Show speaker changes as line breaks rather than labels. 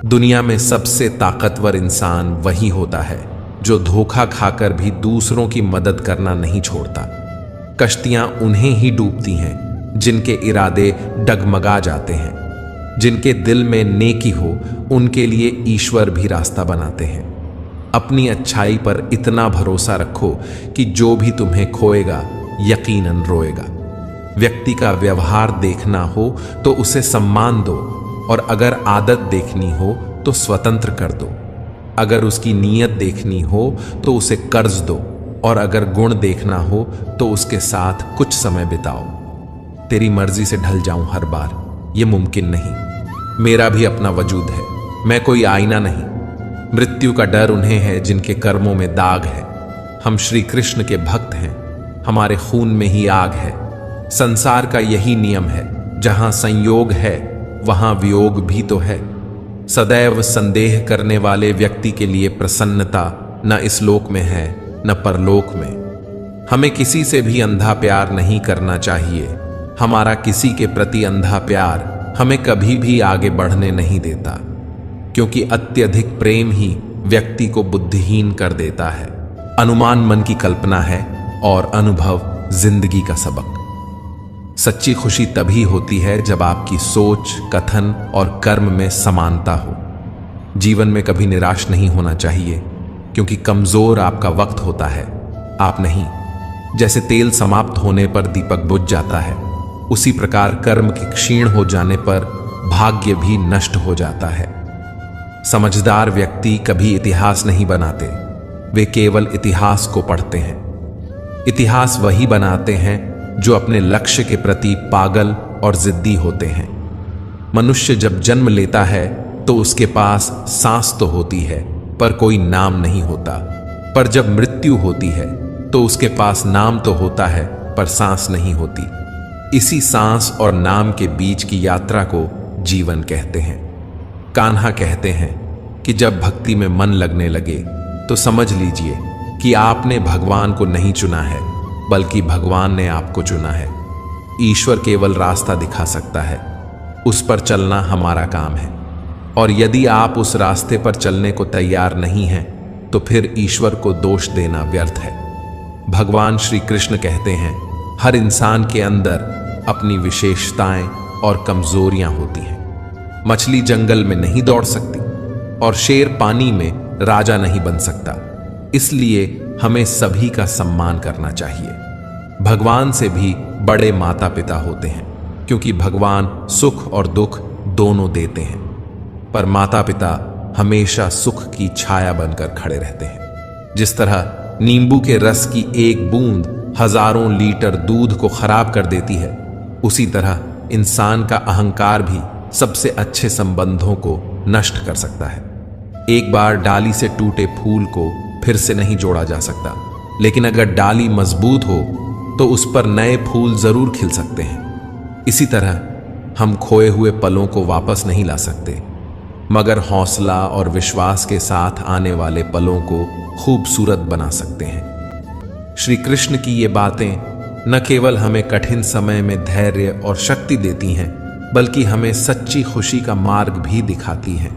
दुनिया में सबसे ताकतवर इंसान वही होता है जो धोखा खाकर भी दूसरों की मदद करना नहीं छोड़ता। कश्तियां उन्हें ही डूबती हैं जिनके इरादे डगमगा जाते हैं। जिनके दिल में नेकी हो उनके लिए ईश्वर भी रास्ता बनाते हैं। अपनी अच्छाई पर इतना भरोसा रखो कि जो भी तुम्हें खोएगा यकीनन रोएगा। व्यक्ति का व्यवहार देखना हो तो उसे सम्मान दो, और अगर आदत देखनी हो तो स्वतंत्र कर दो। अगर उसकी नीयत देखनी हो तो उसे कर्ज दो, और अगर गुण देखना हो तो उसके साथ कुछ समय बिताओ। तेरी मर्जी से ढल जाऊं हर बार, यह मुमकिन नहीं। मेरा भी अपना वजूद है, मैं कोई आईना नहीं। मृत्यु का डर उन्हें है जिनके कर्मों में दाग है। हम श्री कृष्ण के भक्त हैं, हमारे खून में ही आग है। संसार का यही नियम है, जहां संयोग है वहां वियोग भी तो है। सदैव संदेह करने वाले व्यक्ति के लिए प्रसन्नता न इस लोक में है न परलोक में। हमें किसी से भी अंधा प्यार नहीं करना चाहिए। हमारा किसी के प्रति अंधा प्यार हमें कभी भी आगे बढ़ने नहीं देता, क्योंकि अत्यधिक प्रेम ही व्यक्ति को बुद्धिहीन कर देता है। अनुमान मन की कल्पना है और अनुभव जिंदगी का सबक। सच्ची खुशी तभी होती है जब आपकी सोच, कथन और कर्म में समानता हो। जीवन में कभी निराश नहीं होना चाहिए, क्योंकि कमजोर आपका वक्त होता है, आप नहीं। जैसे तेल समाप्त होने पर दीपक बुझ जाता है, उसी प्रकार कर्म के क्षीण हो जाने पर भाग्य भी नष्ट हो जाता है। समझदार व्यक्ति कभी इतिहास नहीं बनाते, वे केवल इतिहास को पढ़ते हैं। इतिहास वही बनाते हैं जो अपने लक्ष्य के प्रति पागल और जिद्दी होते हैं। मनुष्य जब जन्म लेता है तो उसके पास सांस तो होती है पर कोई नाम नहीं होता, पर जब मृत्यु होती है तो उसके पास नाम तो होता है पर सांस नहीं होती। इसी सांस और नाम के बीच की यात्रा को जीवन कहते हैं। कान्हा कहते हैं कि जब भक्ति में मन लगने लगे तो समझ लीजिए कि आपने भगवान को नहीं चुना है, बल्कि भगवान ने आपको चुना है। ईश्वर केवल रास्ता दिखा सकता है, उस पर चलना हमारा काम है। और यदि आप उस रास्ते पर चलने को तैयार नहीं हैं, तो फिर ईश्वर को दोष देना व्यर्थ है। भगवान श्री कृष्ण कहते हैं, हर इंसान के अंदर अपनी विशेषताएं और कमजोरियां होती हैं। मछली जंगल में नहीं दौड़ सकती और शेर पानी में राजा नहीं बन सकता। इसलिए हमें सभी का सम्मान करना चाहिए। भगवान से भी बड़े माता पिता होते हैं, क्योंकि भगवान सुख और दुख दोनों देते हैं, पर माता पिता हमेशा सुख की छाया बनकर खड़े रहते हैं। जिस तरह नींबू के रस की एक बूंद हजारों लीटर दूध को खराब कर देती है, उसी तरह इंसान का अहंकार भी सबसे अच्छे संबंधों को नष्ट कर सकता है। एक बार डाली से टूटे फूल को फिर से नहीं जोड़ा जा सकता, लेकिन अगर डाली मजबूत हो तो उस पर नए फूल जरूर खिल सकते हैं। इसी तरह हम खोए हुए पलों को वापस नहीं ला सकते, मगर हौसला और विश्वास के साथ आने वाले पलों को खूबसूरत बना सकते हैं। श्री कृष्ण की ये बातें न केवल हमें कठिन समय में धैर्य और शक्ति देती हैं, बल्कि हमें सच्ची खुशी का मार्ग भी दिखाती हैं।